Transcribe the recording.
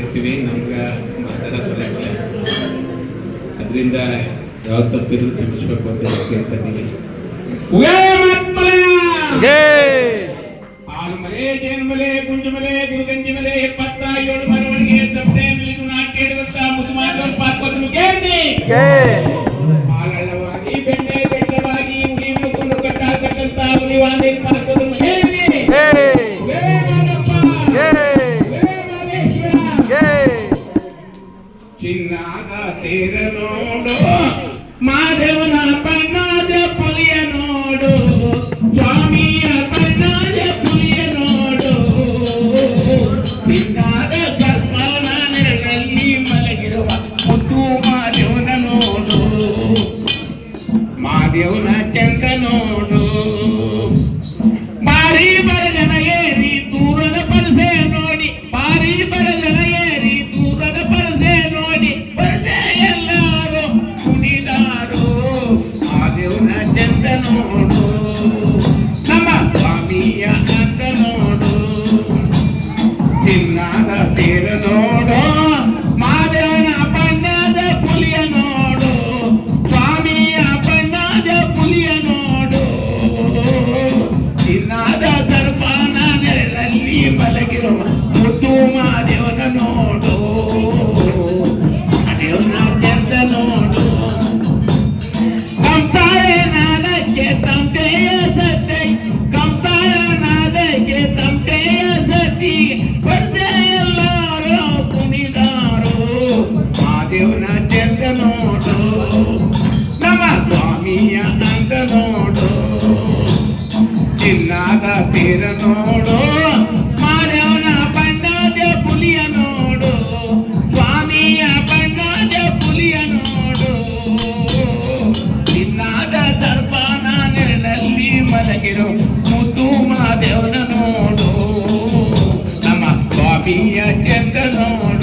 ಮಾಡಿರ್ತೀವಿ, ನಮ್ಗೆ ಮತ್ತದ ಕೊಡಕ್ಕೆ ಅದರಿಂದ ಯಾವ ತಪ್ಪಿದ್ರು ಕ್ಷಮಿಸ್ಬೇಕು ಅಂತ ಕೇಳ್ತಿದ್ದೀವಿ. ಆಲ್ಮಲೆ ಜೇನ್ಮಲೆ ಗುಂಜಮಲೆ ಗುರುಗಂಜಿಮಲೆ 77 ಬರವಣಿಗೆ ಸಭೆಯಲ್ಲಿ ನಾಟ್ಯಡುವಂತ ಮುದುಮಾದವ ಪಾತ್ವದನು ಕೇಳಿ ಆಳವಾಗಿ ಬೆಣ್ಣೆ ಬೆಣ್ಣವಾಗಿ ಉಡಿ ಮುಕೊಂಡು ಕಟ್ಟಾಕಂತ ಉಳಿವಾಂದೆ ಪಾತ್ವದನು ಕೇಳಿ ಚಿನ್ನಾದ ತೇರ ನೋಡು ಮಾದೇವನ ಬಣ್ಣದ ಪುಲಿಯ ನೋಡು ಸ್ವಾಮಿಯ ಬಣ್ಣದ ಪುಲಿಯ ನೋಡು ಚಿನ್ನಾದ ಕರ್ಪನ ನೆರಳಲ್ಲಿ ಮಲಗಿರುವ ಮುದ್ದು ಮಾದೇವನ ನೋಡು ಮಾದೇವನ ಚಂದ ನೋಡು ಬಾರಿ ಬರ ಜನ ಏರಿ ದೂರದ ಪರಸೆ ನೋಡಿ ಬಾರಿ ಬರ ಜನ ಏರಿ ದೂರದ ಪರಸೆ ನೋಡಿ ಪರಸೆ ಎಲ್ಲರೂ ಕುಣಿದಾರು ಮಾದೇವನ ಚಂದ ನೋಡು ನಮ್ಮ ಸ್ವಾಮಿಯ ಅಂದ ನೋಡು ಚಿನ್ನದ ತೇರ ನೋಡು ಮಾದೇವನ ಬಣ್ಣದ ಪುಲಿಯ ನೋಡು ಸ್ವಾಮಿಯ ಬಣ್ಣದ ಪುಲಿಯ ನೋಡು ಚಿನ್ನದ ದರ್ಪಣ ನೆರಳಲ್ಲಿ ಮಲಗಿರುವ ಮುದ್ದು ಮಾದೇವನ ನೋಡು ಮಾದೇವನ ಚಂದ ನೋಡು ಕಂಸಾಳೆ ನಾದಕ್ಕೆ ತಂಟೆಯ ಸತ್ತಿ ಕಂಸಾಳ ನಾದಕ್ಕೆ ತಂಟೆಯ ಸತ್ತಿ ಬರ್ದೆ ಎಲ್ಲರೂ ಕುಣಿದಾರು ಮಾದೇವನ ಚಂದ ನೋಡು ನಮ್ಮ ಸ್ವಾಮಿಯ ಅಂದ ನೋಡು ಚಿನ್ನದ ತೀರ ನೋಡು ಮಾದೇವನ ಬಣ್ಣದ ಪುಲಿಯ ನೋಡು ಸ್ವಾಮಿಯ ಬಣ್ಣದ ಪುಲಿಯ ನೋಡು ಚಿನ್ನದ ದರ್ಪಣ ನೆರಳಲ್ಲಿ ಮಲಗಿರೋ ಮುದ್ದು ಮಾದೇವನ ನೋಡು ನಮ್ಮ ಸ್ವಾಮಿಯ ಚಂದ ನೋಡು